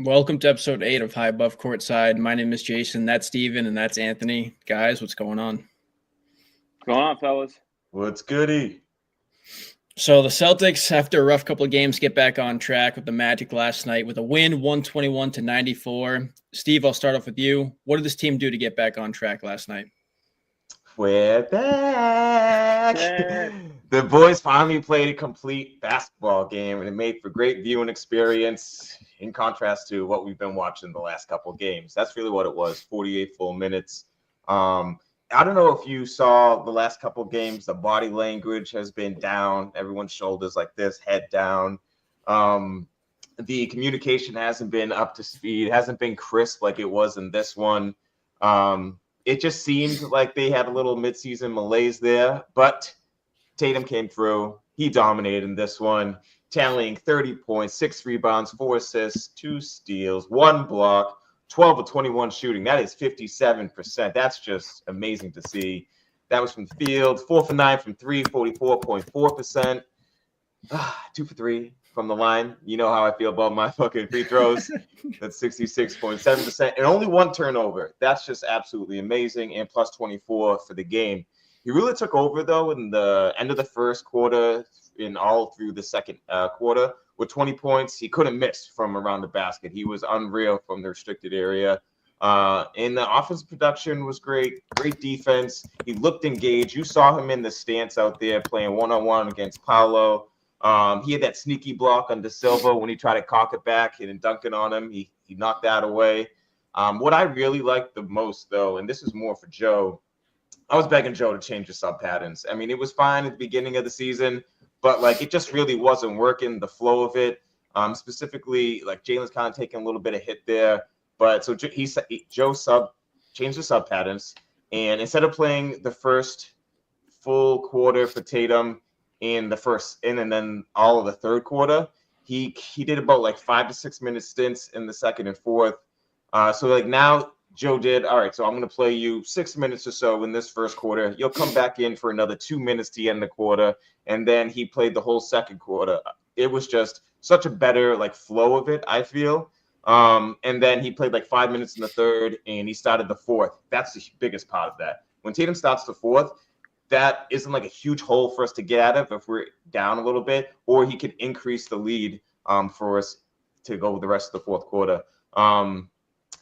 Welcome to episode 8 of High Above Courtside. My name is Jason, that's Steven, and that's Anthony. Guys, what's going on? What's going on, fellas? What's goody? So the Celtics, after a rough couple of games, get back on track with the Magic last night with a win, 121-94. Steve, I'll start off with you. What did this team do to get back on track last night? We're back. The boys finally played a complete basketball game, and it made for great viewing experience in contrast to what we've been watching the last couple of games. That's really what it was, 48 full minutes. I don't know if you saw the last couple of games. The body language has been down. Everyone's shoulders like this, head down. The communication hasn't been up to speed, hasn't been crisp like it was in this one. It just seemed like they had a little midseason malaise there, but Tatum came through. He dominated in this one, tallying 30 points, 6 rebounds, 4 assists, 2 steals, 1 block, 12 of 21 shooting. That is 57%. That's just amazing to see. That was from the field. 4 for 9 from 3, 44.4%. 2 for 3 from the line. You know how I feel about my fucking free throws. That's 66.7%. And only 1 turnover. That's just absolutely amazing. And plus 24 for the game. He really took over, though, in the end of the first quarter and all through the second quarter with 20 points. He couldn't miss from around the basket. He was unreal from the restricted area. And the offensive production was great. Great defense. He looked engaged. You saw him in the stance out there playing one-on-one against Paolo. He had that sneaky block on De Silva when he tried to cock it back and dunk it on him. He knocked that away. What I really liked the most, though, and this is more for Joe, I was begging Joe to change the sub patterns. I mean, it was fine at the beginning of the season, but like it just really wasn't working, the flow of it. Specifically, like Jalen's kind of taking a little bit of hit there. But so Joe changed the sub patterns, and instead of playing the first full quarter for Tatum in the first and then all of the third quarter, he did about like 5 to 6 minute stints in the second and fourth. So like now Joe did, all right, so I'm going to play you 6 minutes or so in this first quarter. You'll come back in for another 2 minutes to end the quarter. And then he played the whole second quarter. It was just such a better like flow of it, I feel. And then he played like 5 minutes in the third and he started the fourth. That's the biggest part of that. When Tatum starts the fourth, that isn't like a huge hole for us to get out of if we're down a little bit, or he could increase the lead for us to go with the rest of the fourth quarter.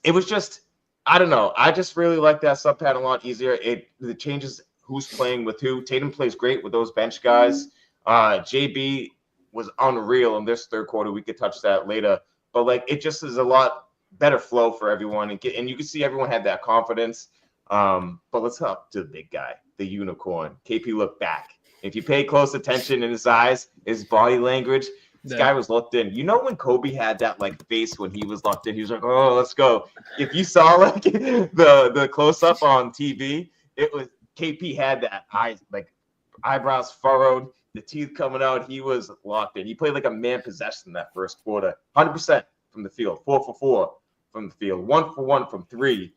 It was just, I don't know. I just really like that sub pattern a lot easier. It changes who's playing with who. Tatum plays great with those bench guys. JB was unreal in this third quarter. We could touch that later. But, like, it just is a lot better flow for everyone. And you can see everyone had that confidence. But let's hop to the big guy, the unicorn. KP looked back. If you pay close attention in his eyes, his body language, this guy was locked in. You know when Kobe had that like face when he was locked in, he was like, "Oh, let's go." If you saw like the close up on TV, it was KP had that eyebrows furrowed, the teeth coming out. He was locked in. He played like a man possessed in that first quarter. 100% from the field, 4 for 4 from the field, 1 for 1 from 3.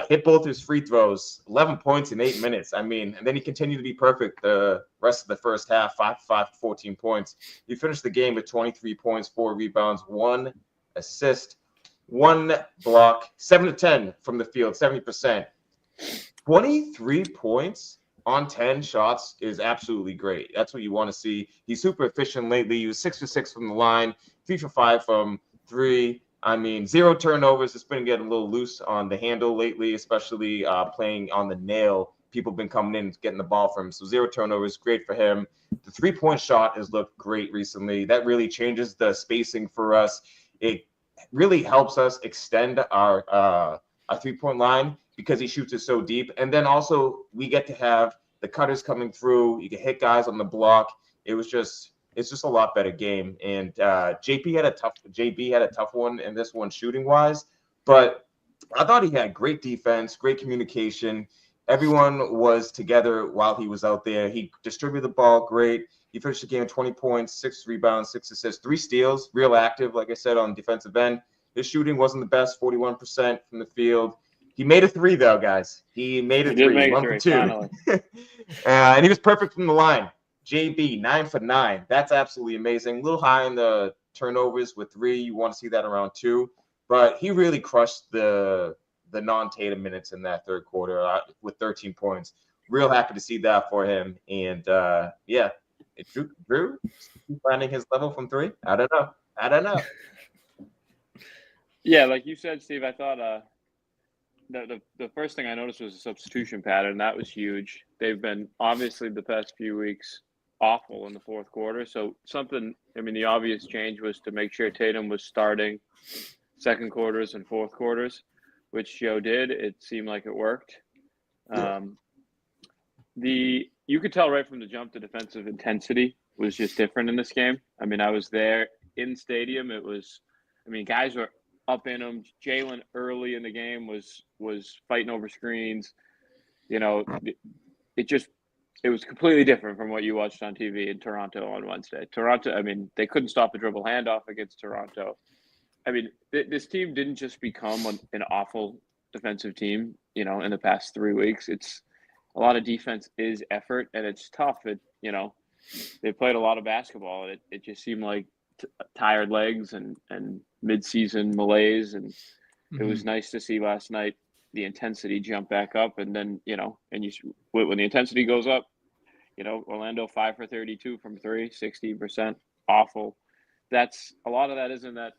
Hit both his free throws, 11 points in 8 minutes. I mean, and then he continued to be perfect the rest of the first half, 5 for 5 for 14 points. He finished the game with 23 points, 4 rebounds, 1 assist, 1 block, 7 to 10 from the field, 70%. 23 points on 10 shots is absolutely great. That's what you want to see. He's super efficient lately. He was 6 for 6 from the line, 3 for 5 from 3. I mean, 0 turnovers. It's been getting a little loose on the handle lately, especially playing on the nail. People have been coming in and getting the ball from him. So 0 turnovers, great for him. The 3-point shot has looked great recently. That really changes the spacing for us. It really helps us extend our 3-point line because he shoots it so deep. And then also we get to have the cutters coming through. You can hit guys on the block. It's just a lot better game. And JB had a tough one in this one shooting wise, but I thought he had great defense, great communication. Everyone was together while he was out there. He distributed the ball great. He finished the game with 20 points, 6 rebounds, 6 assists, 3 steals, real active, like I said, on defensive end. His shooting wasn't the best, 41% from the field. He made a 3, though, guys. He made a 3, 1 for 2. And he was perfect from the line. JB, 9 for 9. That's absolutely amazing. A little high in the turnovers with 3. You want to see that around 2. but he really crushed the non-Tatum minutes in that third quarter with 13 points. Real happy to see that for him. And Drew finding his level from three. I don't know. Yeah, like you said, Steve, I thought the first thing I noticed was a substitution pattern. That was huge. They've been obviously the past few weeks awful in the fourth quarter. So the obvious change was to make sure Tatum was starting second quarters and fourth quarters, which Joe did. It seemed like it worked. Yeah. You could tell right from the jump the defensive intensity was just different in this game. I mean, I was there in stadium. Guys were up in them. Jalen early in the game was fighting over screens. It was completely different from what you watched on TV in Toronto on Wednesday. Toronto, they couldn't stop a dribble handoff against Toronto. This team didn't just become an awful defensive team, in the past 3 weeks. It's a lot of defense is effort, and it's tough. They played a lot of basketball, and it just seemed like tired legs and mid-season malaise. And it was nice to see last night the intensity jump back up. And then, when the intensity goes up, Orlando 5 for 32 from three, 60%, awful. A lot of that isn't that,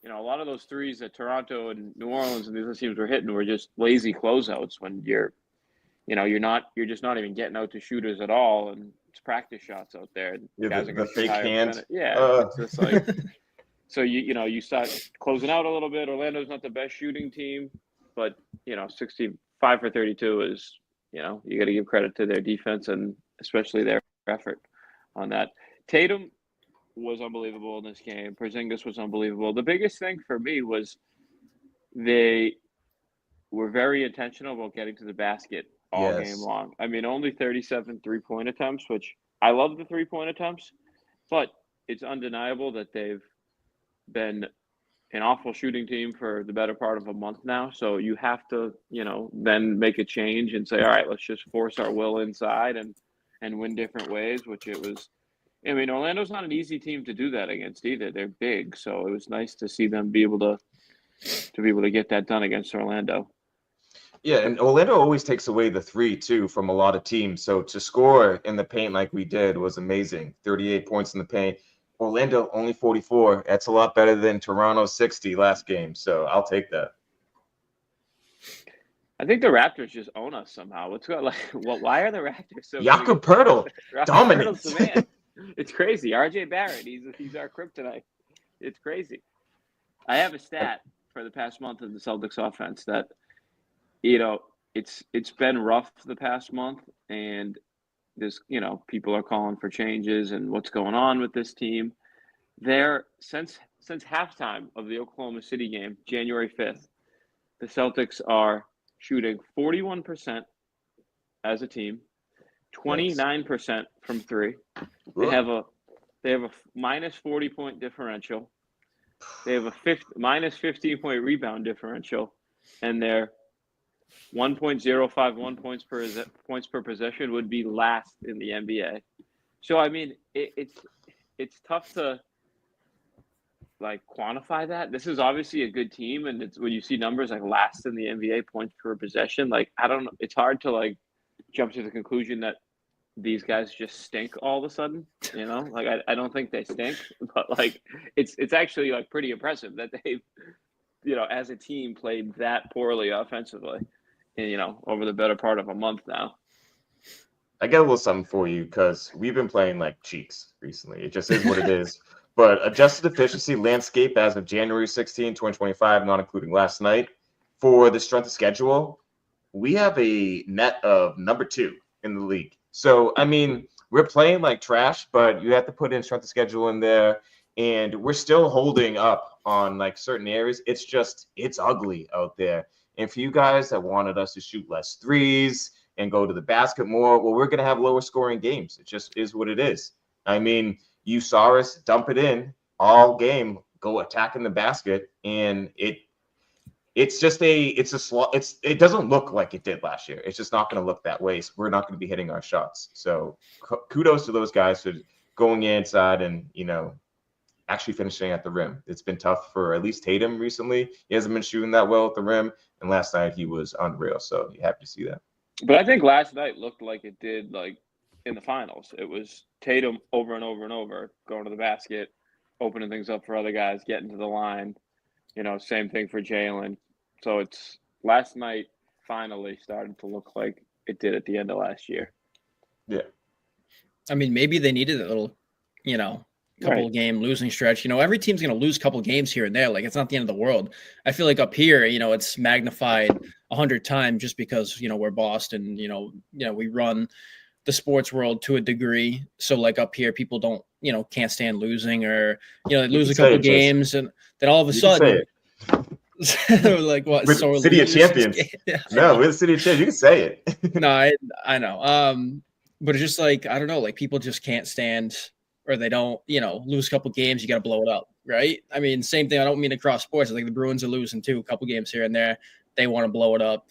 a lot of those threes that Toronto and New Orleans and these other teams were hitting were just lazy closeouts when you're just not even getting out to shooters at all, and it's practice shots out there. The fake hands. Yeah, it's just like so you start closing out a little bit. Orlando's not the best shooting team, but 65 for 32 is you got to give credit to their defense and especially their effort on that. Tatum was unbelievable in this game. Porzingis was unbelievable. The biggest thing for me was they were very intentional about getting to the basket all game long. Only 37 3-point attempts, which I love the 3-point attempts, but it's undeniable that they've been an awful shooting team for the better part of a month now. So you have to, then make a change and say, all right, let's just force our will inside and win different ways, which it was. Orlando's not an easy team to do that against either. They're big, so it was nice to see them be able to get that done against Orlando. Yeah, and Orlando always takes away the three, too, from a lot of teams. So to score in the paint like we did was amazing. 38 points in the paint. Orlando only 44. That's a lot better than Toronto's 60 last game. So I'll take that. I think the Raptors just own us somehow. Why are the Raptors so Jakob Poeltl dominates. It's crazy. RJ Barrett, he's our kryptonite. It's crazy. I have a stat for the past month of the Celtics offense that it's been rough the past month, and there's people are calling for changes and what's going on with this team. Since halftime of the Oklahoma City game, January 5th, the Celtics are shooting 41% as a team, 29% from three. They have a minus 40-point differential. They have a minus 15-point rebound differential, and their 1.051 points per possession would be last in the NBA. So it's tough to quantify that. This is obviously a good team, and it's when you see numbers like last in the NBA points per possession, I don't know, it's hard to jump to the conclusion that these guys just stink all of a sudden. I don't think they stink, but it's actually pretty impressive that they've as a team played that poorly offensively, over the better part of a month now. I got a little something for you because we've been playing like cheeks recently. It just is what it is. But adjusted efficiency landscape as of January 16, 2025, not including last night, for the strength of schedule, we have a net of number 2 in the league. So, we're playing like trash, but you have to put in strength of schedule in there, and we're still holding up on certain areas. It's ugly out there. And for you guys that wanted us to shoot less threes and go to the basket more, well, we're going to have lower scoring games. It just is what it is. You saw us dump it in all game, go attacking the basket, and it doesn't look like it did last year. It's just not going to look that way. So we're not going to be hitting our shots. So kudos to those guys for going inside and actually finishing at the rim. It's been tough for at least Tatum recently. He hasn't been shooting that well at the rim, and last night he was unreal. So you happy to see that. But I think last night looked like it did like in the finals. It was Tatum over and over and over going to the basket, opening things up for other guys, getting to the line. Same thing for Jalen. So it's last night finally started to look like it did at the end of last year. Yeah. I mean, maybe they needed a little, couple of game losing stretch. Every team's going to lose a couple games here and there. Like, it's not the end of the world. I feel like up here, it's magnified 100 times just because, we're Boston, we run the sports world to a degree. So like up here, people don't, can't stand losing, or, they lose a couple games and then all of a sudden like what? We're the City of Champions. Yeah. No, we're the City of Champions. You can say it. No, I know. But it's just like, I don't know, like people just can't stand, or they don't, lose a couple games, you got to blow it up, right? I mean, same thing. I don't mean across sports. I think the Bruins are losing too, a couple games here and there. They want to blow it up,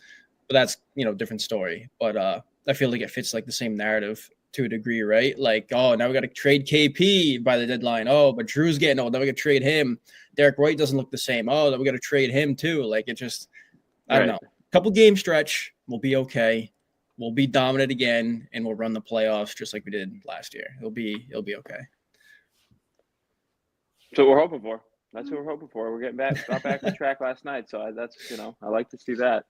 but that's, different story. But I feel like it fits like the same narrative to a degree, right? Like, oh, now we got to trade KP by the deadline. Oh, but Drew's getting old. Now we got to trade him. Derek White doesn't look the same. Oh, then we got to trade him too. Like, it just, I don't know. Couple game stretch, we'll be okay. We'll be dominant again, and we'll run the playoffs just like we did last year. It'll be okay. So we're hoping for. That's what we're hoping for. We're got back on track last night, so that's I like to see that.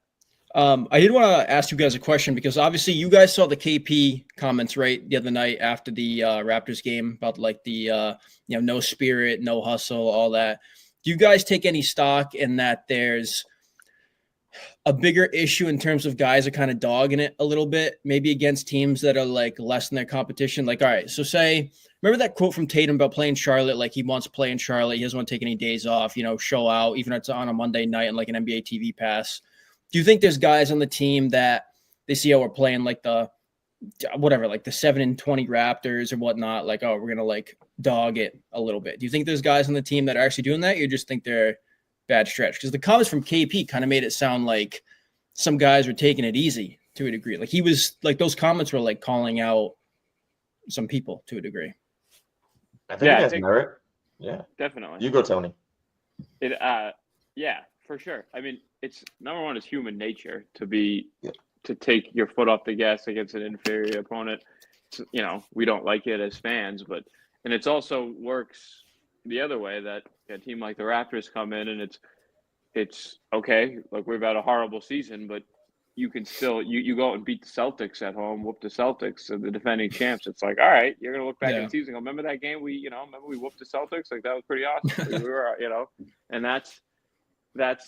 I did want to ask you guys a question, because obviously you guys saw the KP comments right the other night after the Raptors game about like the no spirit, no hustle, all that. Do you guys take any stock in that? There's a bigger issue in terms of guys are kind of dogging it a little bit, maybe against teams that are like less than their competition. Like, all right, so remember that quote from Tatum about playing Charlotte? Like, he wants to play in Charlotte. He doesn't want to take any days off, show out, even if it's on a Monday night and like an NBA TV pass. Do you think there's guys on the team that they see how we're playing like the 7-20 Raptors or whatnot? Like, oh, we're going to like dog it a little bit. Do you think there's guys on the team that are actually doing that? Or you just think they're bad stretch? Because the comments from KP kind of made it sound like some guys were taking it easy to a degree. Like, he was like, those comments were like calling out some people to a degree. I think it has merit. Yeah, definitely. You go, Tony. Yeah, for sure. I mean, it's number one is human nature to take your foot off the gas against an inferior opponent. We don't like it as fans, and it's also works the other way, that a team like the Raptors come in and it's okay. Like, we've had a horrible season, but you can still you go out and beat the Celtics at home, whoop the Celtics, the defending champs. It's like, all right, you're gonna look back at the season. Remember that game we whooped the Celtics? Like, that was pretty awesome. We were, and that's that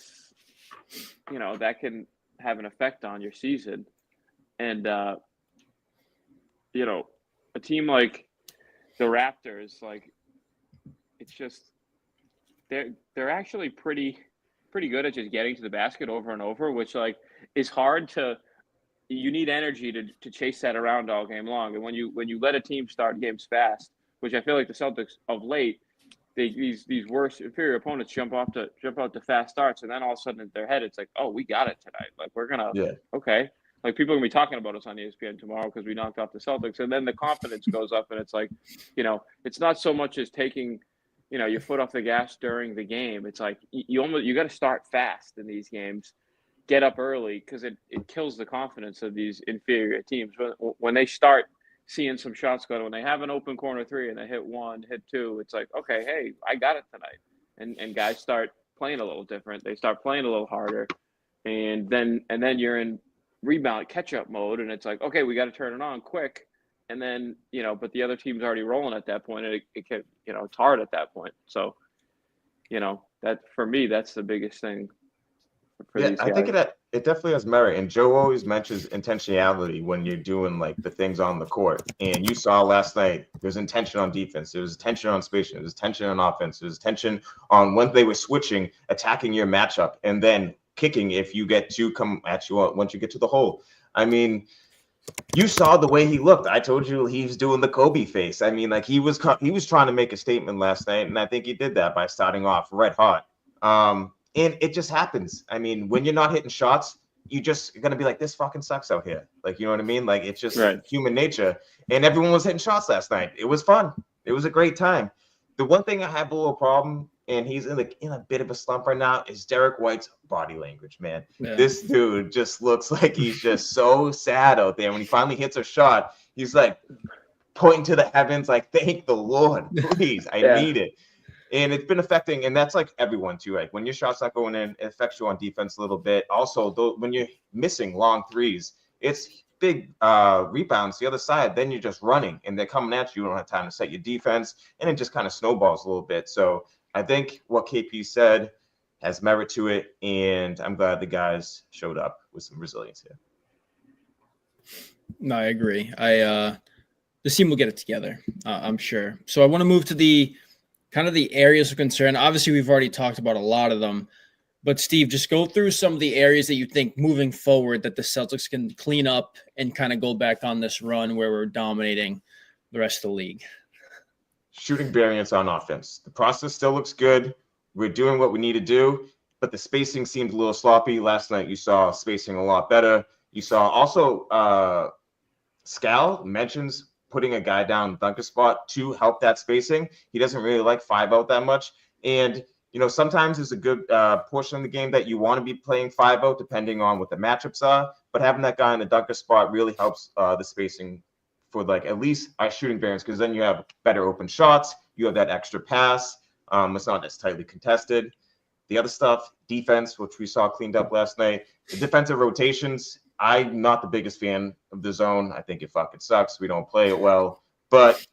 can have an effect on your season. And a team like the Raptors, like, it's just they're actually pretty good at just getting to the basket over and over, which like is hard to. You need energy to chase that around all game long. And when you let a team start games fast, which I feel like the Celtics of late, these worse inferior opponents jump out to fast starts, and then all of a sudden in their head it's like, oh, we got it tonight. Like, we're gonna okay. Like, people are gonna be talking about us on ESPN tomorrow because we knocked off the Celtics, and then the confidence goes up, and it's like, it's not so much as taking your foot off the gas during the game. It's like you got to start fast in these games, get up early, because it kills the confidence of these inferior teams when they start seeing some shots go. When they have an open corner three and they hit one, hit two, it's like, okay, hey, I got it tonight, and guys start playing a little different. They start playing a little harder, and then you're in rebound catch-up mode, and it's like, okay, we got to turn it on quick. And then, but the other team's already rolling at that point, and it can, it's hard at that point. So, that for me, that's the biggest thing. I think it definitely has merit. And Joe always mentions intentionality when you're doing like the things on the court. And you saw last night, there's intention on defense. There's tension on spacing. There's tension on offense. There's tension on when they were switching, attacking your matchup, and then kicking if you get to come at you once you get to the hole. I mean, you saw the way he looked. I told you he was doing the Kobe face. I mean, like, he was trying to make a statement last night, and I think he did that by starting off red hot. And it just happens. I mean, when you're not hitting shots, you're going to be like, this fucking sucks out here. Like, you know what I mean? Like, it's just human nature. And everyone was hitting shots last night. It was fun. It was a great time. The one thing I have a little problem, and he's in a bit of a slump right now, is Derek White's body language, man. Yeah. This dude just looks like he's just so sad out there. When he finally hits a shot, he's like pointing to the heavens, like, thank the Lord, please, I need it. And it's been affecting, and that's like everyone too. Like when your shot's not going in, it affects you on defense a little bit. Also, when you're missing long threes, it's big rebounds the other side. Then you're just running, and they're coming at you. You don't have time to set your defense, and it just kind of snowballs a little bit. So I think what KP said has merit to it, and I'm glad the guys showed up with some resilience here. No, I agree. This team will get it together, I'm sure. So I want to move to the kind of the areas of concern. Obviously, we've already talked about a lot of them. But, Steve, just go through some of the areas that you think moving forward that the Celtics can clean up and kind of go back on this run where we're dominating the rest of the league. Shooting variance on offense. The process still looks good. We're doing what we need to do, but the spacing seemed a little sloppy. Last night, you saw spacing a lot better. You saw also Scal mentions putting a guy down dunker spot to help that spacing. He doesn't really like 5-out that much. And, sometimes there's a good portion of the game that you want to be playing 5-out depending on what the matchups are. But having that guy in the dunker spot really helps the spacing for at least our shooting variance, because then you have better open shots. You have that extra pass. It's not as tightly contested. The other stuff, defense, which we saw cleaned up last night. The defensive rotations, I'm not the biggest fan of the zone. I think it fucking sucks. We don't play it well. But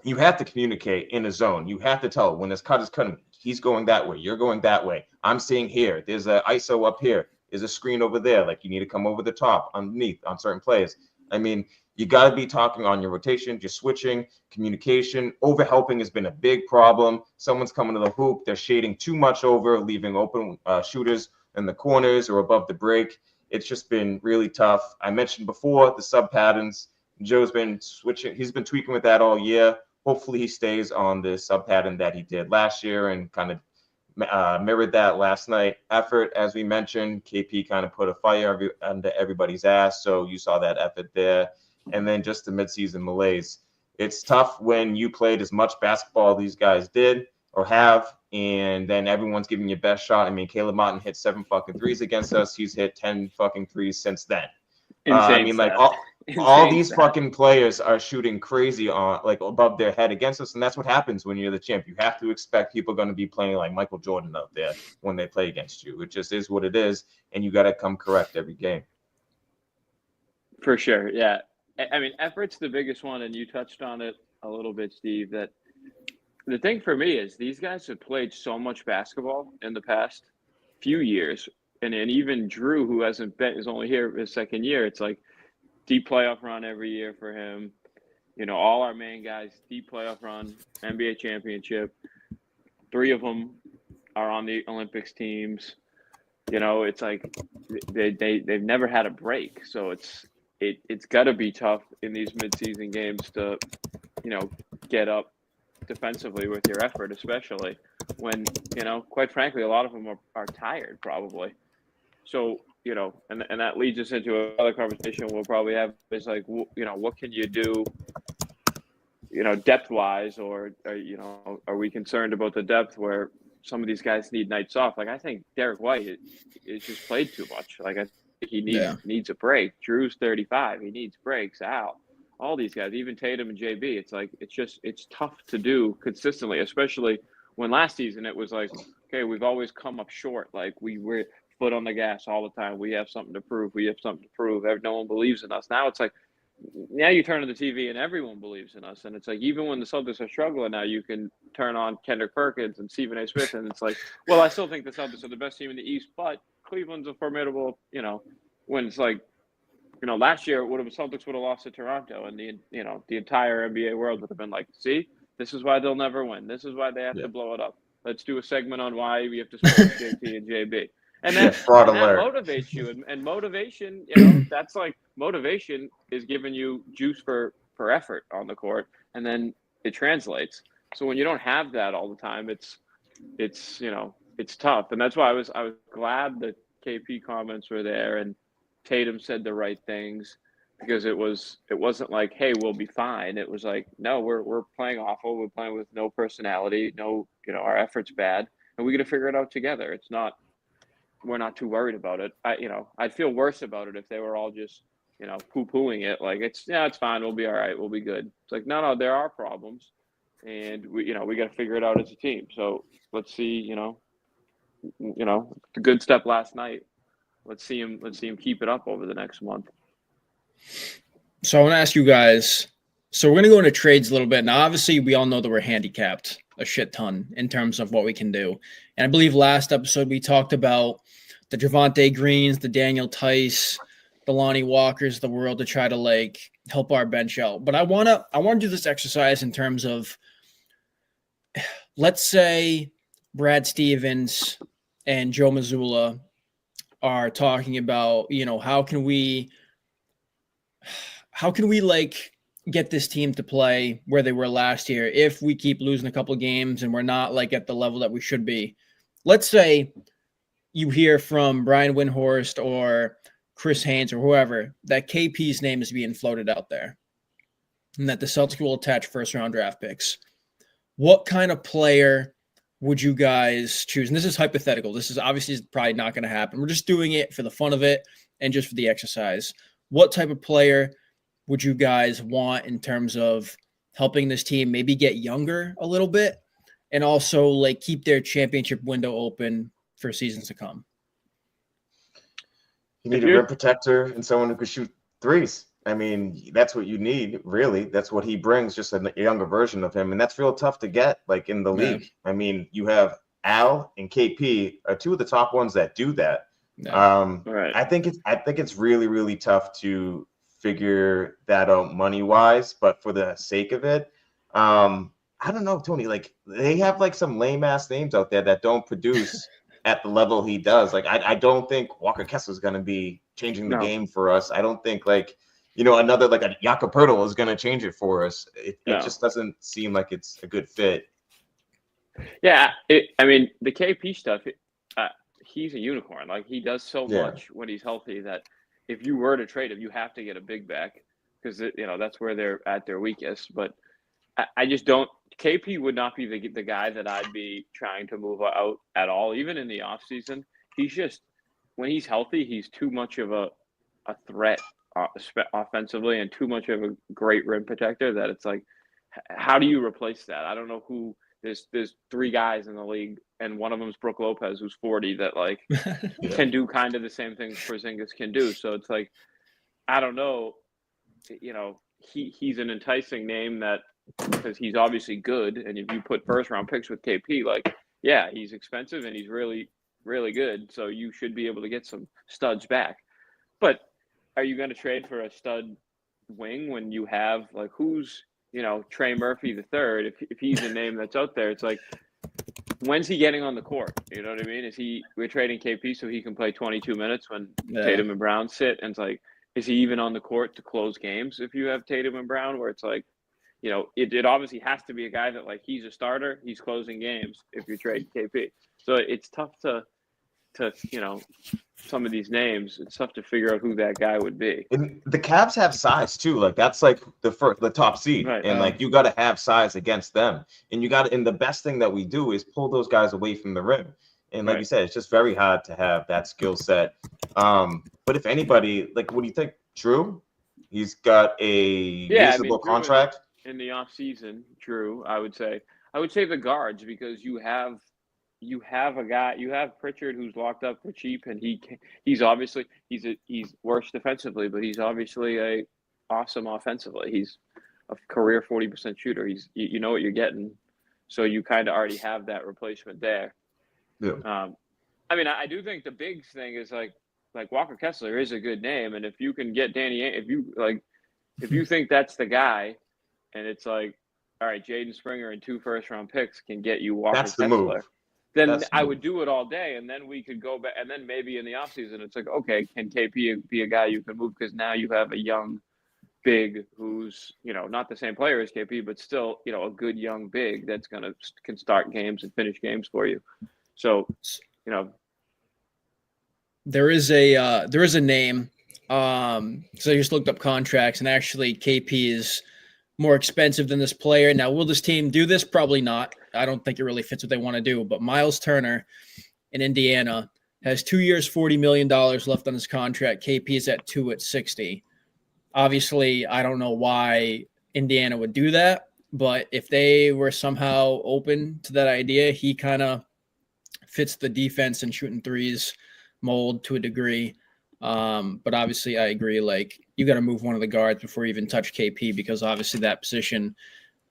you have to communicate in a zone. You have to tell when this cut is cutting, he's going that way. You're going that way. I'm seeing here. There's an ISO up here. There's a screen over there. Like, you need to come over the top, underneath, on certain plays. I mean, you got to be talking on your rotation, just switching, communication. Overhelping has been a big problem. Someone's coming to the hoop. They're shading too much over, leaving open shooters in the corners or above the break. It's just been really tough. I mentioned before the sub patterns. Joe's been switching. He's been tweaking with that all year. Hopefully he stays on the sub pattern that he did last year and kind of mirrored that last night. Effort, as we mentioned, KP kind of put a fire under everybody's ass. So you saw that effort there. And then just the midseason malaise. It's tough when you played as much basketball these guys did or have, and then everyone's giving you best shot. I mean, Caleb Martin hit 7 fucking threes against us. He's hit 10 fucking threes since then. I mean, all these fucking players are shooting crazy on above their head against us, and that's what happens when you're the champ. You have to expect people are going to be playing like Michael Jordan out there when they play against you. It just is what it is, and you got to come correct every game. For sure, yeah. I mean, effort's the biggest one, and you touched on it a little bit, Steve. That the thing for me is these guys have played so much basketball in the past few years, and even Drew, who is only here his second year. It's like deep playoff run every year for him. All our main guys, deep playoff run, NBA championship. 3 of them are on the Olympics teams. It's like they've never had a break, so it's got to be tough in these midseason games to, get up defensively with your effort, especially when, quite frankly, a lot of them are tired probably. So, and that leads us into another conversation we'll probably have is like, what can you do, depth-wise, or are we concerned about the depth where some of these guys need nights off? Like, I think Derek White is just played too much. Like, I think he needs a break. Drew's 35. He needs breaks. Al, all these guys, even Tatum and JB. It's like, it's tough to do consistently, especially when last season it was like, okay, we've always come up short. Like, we were foot on the gas all the time. We have something to prove. No one believes in us. Now it's like, now you turn to the TV and everyone believes in us. And it's like, even when the Celtics are struggling now, you can turn on Kendrick Perkins and Stephen A. Smith. And it's like, well, I still think the Celtics are the best team in the East, but Cleveland's a formidable, when it's like, last year Celtics would have lost to Toronto, and the entire NBA world would have been like, see, this is why they'll never win. This is why they have to blow it up. Let's do a segment on why we have to split JT and JB. And that motivates you. And motivation, that's like, motivation is giving you juice for effort on the court, and then it translates. So when you don't have that all the time, it's tough. And that's why I was glad that KP comments were there and Tatum said the right things. because it wasn't like, hey, we'll be fine. It was like, no, we're playing awful. We're playing with no personality. No, our effort's bad, and we got to figure it out together. It's not. We're not too worried about it. I'd feel worse about it if they were all just, poo-pooing it. Like it's fine. We'll be all right. We'll be good. It's like, no, there are problems, and we got to figure it out as a team. So let's see, the good step last night. Let's see him keep it up over the next month. So I want to ask you guys. So we're going to go into trades a little bit. Now, obviously, we all know that we're handicapped a shit ton in terms of what we can do. And I believe last episode we talked about the Javonte Greens, the Daniel Tice, the Lonnie Walkers of the world to try to help our bench out. But I want to do this exercise in terms of, let's say Brad Stevens and Joe Mazzulla are talking about, how can we get this team to play where they were last year if we keep losing a couple of games and we're not at the level that we should be. Let's say you hear from Brian Windhorst or Chris Haynes or whoever that KP's name is being floated out there and that the Celtics will attach first-round draft picks. What kind of player would you guys choose? And this is hypothetical. This is obviously probably not going to happen. We're just doing it for the fun of it and just for the exercise. What type of player would you guys want in terms of helping this team maybe get younger a little bit and also keep their championship window open for seasons to come? You need a rim protector and someone who could shoot threes. I mean, that's what you need, really. That's what he brings, just a younger version of him. And that's real tough to get, in the league. I mean, you have Al and KP are two of the top ones that do that. Right. I think it's really, really tough to figure that out money-wise, but for the sake of it, I don't know, Tony, they have some lame-ass names out there that don't produce at the level he does. I don't think Walker Kessler's going to be changing the game for us. I don't think another a Jakob Poeltl is going to change it for us. It just doesn't seem like it's a good fit. Yeah, I mean the KP stuff. He's a unicorn. He does so much when he's healthy that if you were to trade him, you have to get a big back because that's where they're at their weakest. But I just don't. KP would not be the guy that I'd be trying to move out at all, even in the offseason. He's just, when he's healthy, he's too much of a threat offensively and too much of a great rim protector that it's how do you replace that? I don't know who. There's three guys in the league, and one of them is Brook Lopez, who's 40, that can do kind of the same things Porzingis can do. So it's I don't know. He's an enticing name that, because he's obviously good, and if you put first-round picks with KP, he's expensive and he's really, really good. So you should be able to get some studs back. But are you going to trade for a stud wing when you have who's Trey Murphy the third? If he's a name that's out there, it's when's he getting on the court? You know what I mean? We're trading KP so he can play 22 minutes when Tatum and Brown sit, and it's is he even on the court to close games if you have Tatum and Brown, where it's it obviously has to be a guy that he's a starter, he's closing games if you trade KP. So it's tough to some of these names, it's tough to figure out who that guy would be. And the Cavs have size too. That's the top seed, right. And you got to have size against them. And and the best thing that we do is pull those guys away from the rim. And like you said, it's just very hard to have that skill set. But if anybody, what do you think, Drew? He's got a reasonable contract in the off season. Drew, I would say the guards, because you have a guy, you have Pritchard who's locked up for cheap, and he's obviously he's worse defensively, but he's obviously a awesome offensively. He's a career 40% shooter. You know what you're getting, so you kind of already have that replacement there. Yeah. I mean, I do think the big thing is Walker Kessler is a good name, and if you can get Danny, if you think that's the guy, and it's all right, Jaden Springer and 2 first-round picks can get you Walker That's the Kessler. Move. Then I would do it all day, and then we could go back, and then maybe in the offseason it's okay, can KP be a guy you can move, because now you have a young big who's not the same player as KP, but still a good young big that's can start games and finish games for you. So there is a name So I just looked up contracts, and actually KP is more expensive than this player. Now, will this team do this? Probably not. I don't think it really fits what they want to do. But Miles Turner in Indiana has 2 years, $40 million left on his contract. KP is at 2 at 60. Obviously, I don't know why Indiana would do that, but if they were somehow open to that idea, he kind of fits the defense and shooting threes mold to a degree. But obviously, I agree. Like, you got to move one of the guards before you even touch KP, because obviously that position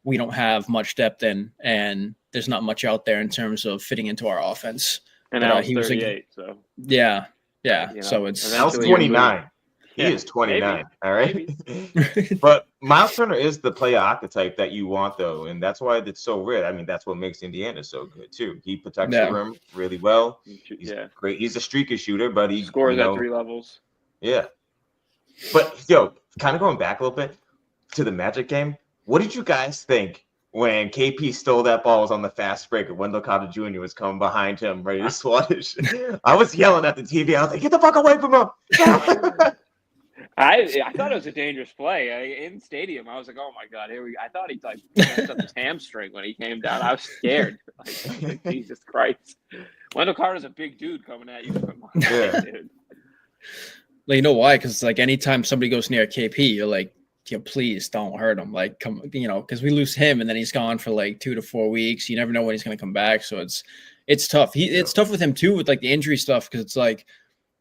we don't have much depth in, and there's not much out there in terms of fitting into our offense. And now he's 38, so yeah. You know, So it's Al's 29. He is 29. Maybe. All right. But Miles Turner is the player archetype that you want, though, and that's why it's so rare. I mean, that's what makes Indiana so good too. He protects the rim really well. He's great. He's a streaky shooter, but he scores at 3 levels. Yeah. But kind of going back a little bit to the Magic game, what did you guys think when KP stole that ball, was on the fast break, and Wendell Carter Jr. was coming behind him ready to swat it? I was yelling at the TV. I was like, "Get the fuck away from him!" I thought it was a dangerous play in stadium. I was like, "Oh my god, here we go!" I thought he messed up his hamstring when he came down. I was scared. Like, Jesus Christ, Wendell Carter's a big dude coming at you. Yeah. Dude. Well, you know why? Because like anytime somebody goes near KP, you're like, please don't hurt him. Like, come, because we lose him and then he's gone for like 2 to 4 weeks. You never know when he's going to come back. So it's tough. It's tough with him too, with like the injury stuff. Cause it's like,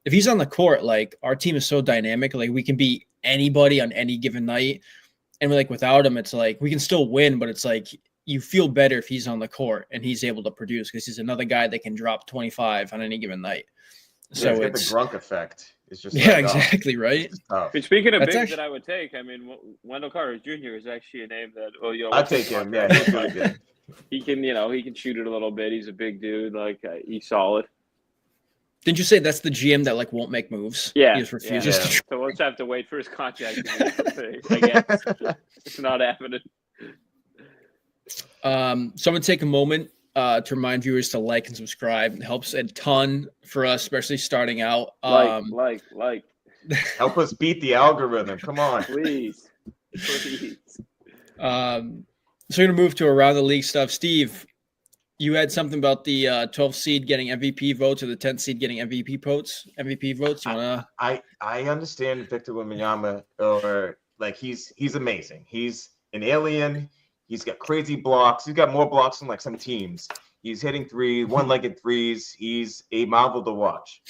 if he's on the court, like our team is so dynamic, like we can beat anybody on any given night. And we're like, without him, it's like, we can still win, but it's like, you feel better if he's on the court and he's able to produce, because he's another guy that can drop 25 on any given night. So it's the Grunk effect. It's just exactly right. And speaking of bigs that I would take, I mean, Wendell Carter Jr. is actually a name that I'd take him. Yeah, he's really good. He can shoot it a little bit. He's a big dude. Like he's solid. Didn't you say that's the GM that like won't make moves? Yeah, he just refuses to. So we'll just have to wait for his contract. I guess it's not happening. So I'm gonna take a moment to remind viewers to like and subscribe. It helps a ton for us, especially starting out. Like. Help us beat the algorithm. Come on. Please. So we're going to move to around the league stuff. Steve, you had something about the 12th seed getting MVP votes or the 10th seed getting MVP votes. You wanna... I understand Victor Wembanyama, or like he's amazing. He's an alien. He's got crazy blocks. He's got more blocks than like some teams. He's hitting one-legged threes. He's a marvel to watch.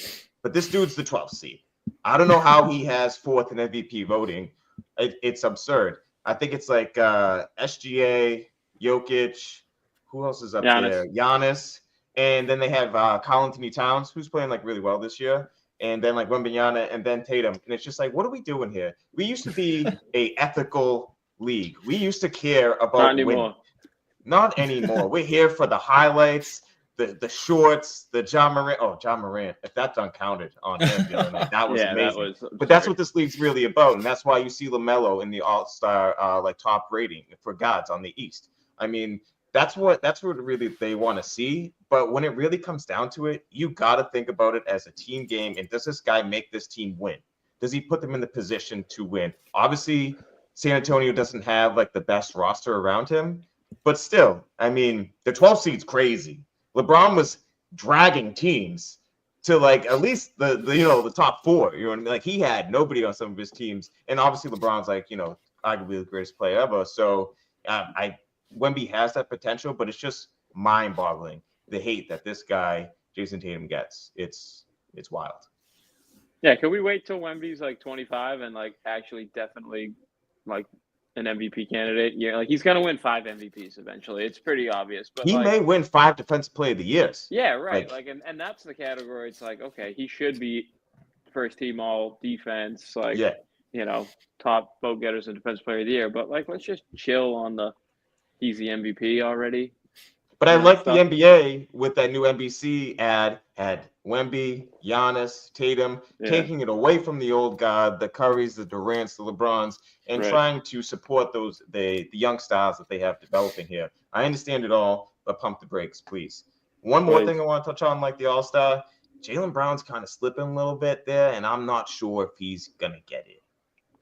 But this dude's the 12th seed. I don't know how he has 4th in MVP voting. It's absurd. I think it's like SGA, Jokic. Who else is up there? Giannis. And then they have Karl-Anthony Towns, who's playing like really well this year. And then like Wembanyama and then Tatum. And it's just like, what are we doing here? We used to be a ethical league. We used to care about winning. Not anymore. We're here for the highlights, the shorts, the John Morant. If that done counted on him, that was amazing. But that's what this league's really about, and that's why you see LaMelo in the All-Star like top rating for guards on the East. I mean, that's what really they want to see. But when it really comes down to it, you got to think about it as a team game. And does this guy make this team win? Does he put them in the position to win? Obviously, San Antonio doesn't have like the best roster around him, but still, I mean, the 12 seed's crazy. LeBron was dragging teams to like at least the top 4. You know what I mean? Like he had nobody on some of his teams, and obviously LeBron's like arguably the greatest player ever. So Wemby has that potential, but it's just mind-boggling the hate that this guy Jason Tatum gets. It's wild. Yeah, can we wait till Wemby's like 25 and like actually definitely like an MVP candidate? Yeah, like he's gonna win 5 MVPs eventually. It's pretty obvious. But he may win 5 Defensive Player of the Years. Yeah, right. And that's the category. It's like, okay, he should be first team all defense, like top vote getters and Defensive Player of the Year. But like, let's just chill on he's the MVP already. But I like the NBA with that new NBC ad had Wemby, Giannis, Tatum, taking it away from the old guard, the Currys, the Durants, the LeBrons, and trying to support the young stars that they have developing here. I understand it all, but pump the brakes, please. One more thing I want to touch on, like the All-Star, Jaylen Brown's kind of slipping a little bit there, and I'm not sure if he's gonna get it.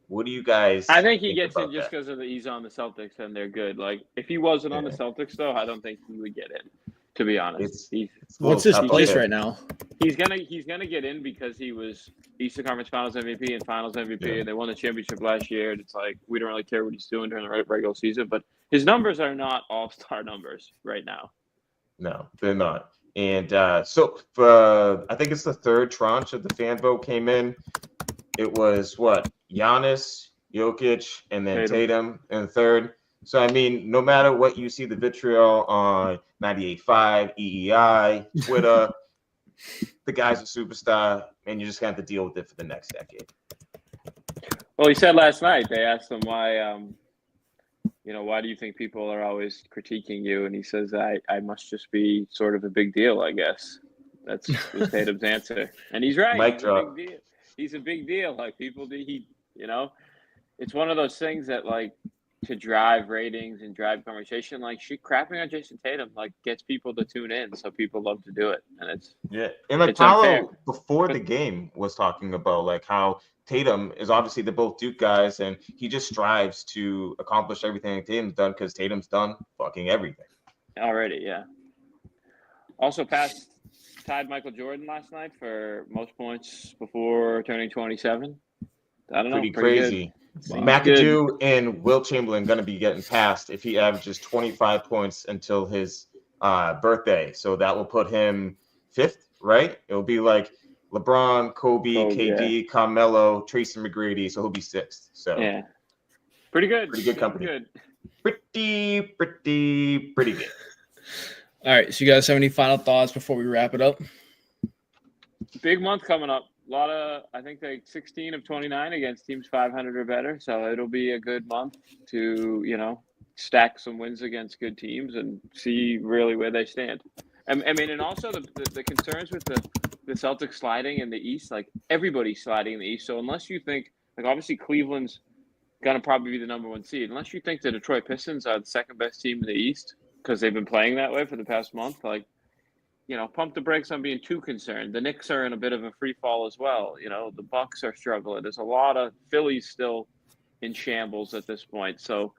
What do you guys? I think he gets about in just that? because he's on the Celtics and they're good. Like if he wasn't on the Celtics though, I don't think he would get in. To be honest, What's his place right now? He's gonna get in because he was Eastern Conference Finals MVP and Finals MVP, and they won the championship last year. And it's like we don't really care what he's doing during the regular season, but his numbers are not all-star numbers right now. No, they're not. And so for I think it's the third tranche of the fan vote came in. It was what? Giannis, Jokic, and then Tatum in third. So, I mean, no matter what you see the vitriol on 98.5, EEI, Twitter, the guy's a superstar, and you're just going to have to deal with it for the next decade. Well, he said last night, they asked him why, why do you think people are always critiquing you? And he says, I must just be sort of a big deal, I guess. That's was Tatum's answer. And he's right. Mic drop. He's a big deal. Like people do, it's one of those things that like to drive ratings and drive conversation, like crapping on Jason Tatum, like gets people to tune in. So people love to do it. And it's, and like Paolo before the game was talking about like how Tatum is obviously they're both Duke guys and he just strives to accomplish everything that Tatum's done because Tatum's done fucking everything. Already. Yeah. Also tied Michael Jordan last night for most points before turning 27. I don't know. Pretty crazy. Wow. McAdoo and Wilt Chamberlain going to be getting passed if he averages 25 points until his birthday. So that will put him fifth, right? It'll be like LeBron, Kobe, KD, Carmelo, Tracy McGrady. So he'll be sixth. So yeah, pretty good. Pretty good company. Pretty good. All right, so you guys have any final thoughts before we wrap it up? Big month coming up. A lot of, I think, like 16 of 29 against teams 500 or better. So it'll be a good month to, stack some wins against good teams and see really where they stand. And also the concerns with the Celtics sliding in the East, like everybody's sliding in the East. So unless you think, like obviously Cleveland's going to probably be the number one seed, unless you think the Detroit Pistons are the second best team in the East, because they've been playing that way for the past month, like, pump the brakes on being too concerned. The Knicks are in a bit of a free fall as well. The Bucks are struggling. There's a lot of Phillies still in shambles at this point. So,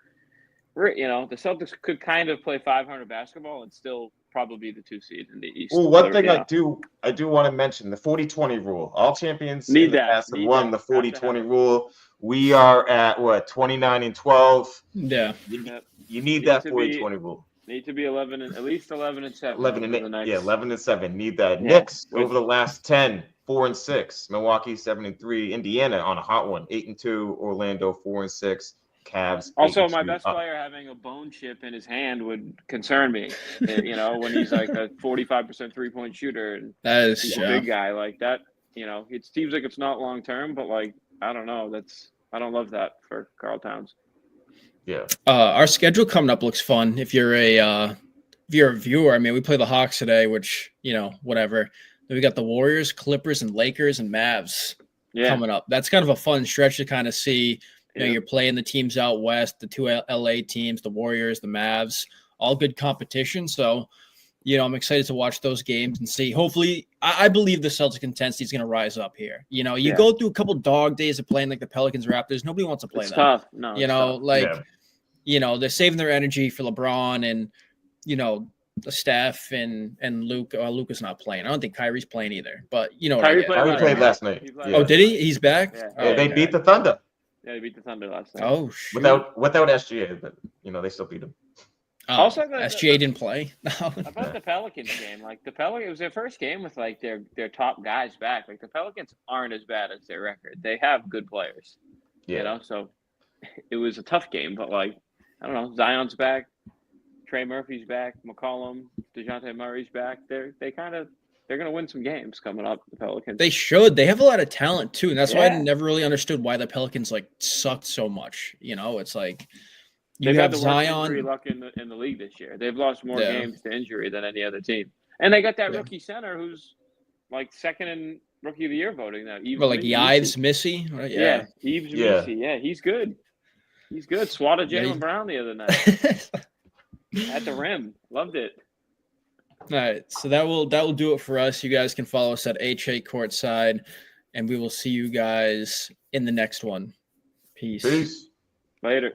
the Celtics could kind of play 500 basketball and still probably be the 2 seed in the East. Well, one thing I do want to mention, the 40-20 rule. All champions in the past have won the 40-20 rule. We are at, 29-12? Yeah. You need that 40-20 rule. Need to be 11 and at least 11 and 7. 11 and 7. Need that. Yeah. Knicks over the last 10, 4-6. Milwaukee 7-3. Indiana on a hot one, 8-2. Orlando 4-6. Cavs. Also, my best player having a bone chip in his hand would concern me. When he's like a 45% 3-point shooter and that is he's a big guy like that. It seems like it's not long term, but like I don't know. I don't love that for Karl Towns. Yeah. Our schedule coming up looks fun. If you're a viewer, I mean, we play the Hawks today, which whatever. Then we got the Warriors, Clippers, and Lakers and Mavs coming up. That's kind of a fun stretch to kind of see. You're playing the teams out west, the 2 LA teams, the Warriors, the Mavs, all good competition. So, I'm excited to watch those games and see. Hopefully, I believe the Celtic intensity is going to rise up here. You go through a couple dog days of playing like the Pelicans, Raptors. Nobody wants to play them. Tough. No, they're saving their energy for LeBron and, the Steph and Luke. Luke is not playing. I don't think Kyrie's playing either. But Kyrie played last night. Oh, did he? He's back. Yeah, they beat the Thunder. Yeah, they beat the Thunder last night. Oh, shoot. Without SGA, but they still beat him. Also, SGA didn't play. About the Pelicans game, like the Pelicans, it was their first game with like their top guys back. Like the Pelicans aren't as bad as their record. They have good players. So it was a tough game, but like I don't know, Zion's back, Trey Murphy's back, McCollum, DeJounte Murray's back. They're going to win some games coming up, the Pelicans. They should. They have a lot of talent, too. And that's why I never really understood why the Pelicans, sucked so much. It's like they've had the worst injury luck in the league this year. They've lost more games to injury than any other team. And they got that rookie center who's, second in Rookie of the Year voting now. Yves Missy? Right? Yeah, Yves Missy. Yeah, he's good. He's good. Swatted Jaylen Brown the other night. At the rim. Loved it. All right, so that will do it for us. You guys can follow us at HA Courtside, and we will see you guys in the next one. Peace. Peace. Later.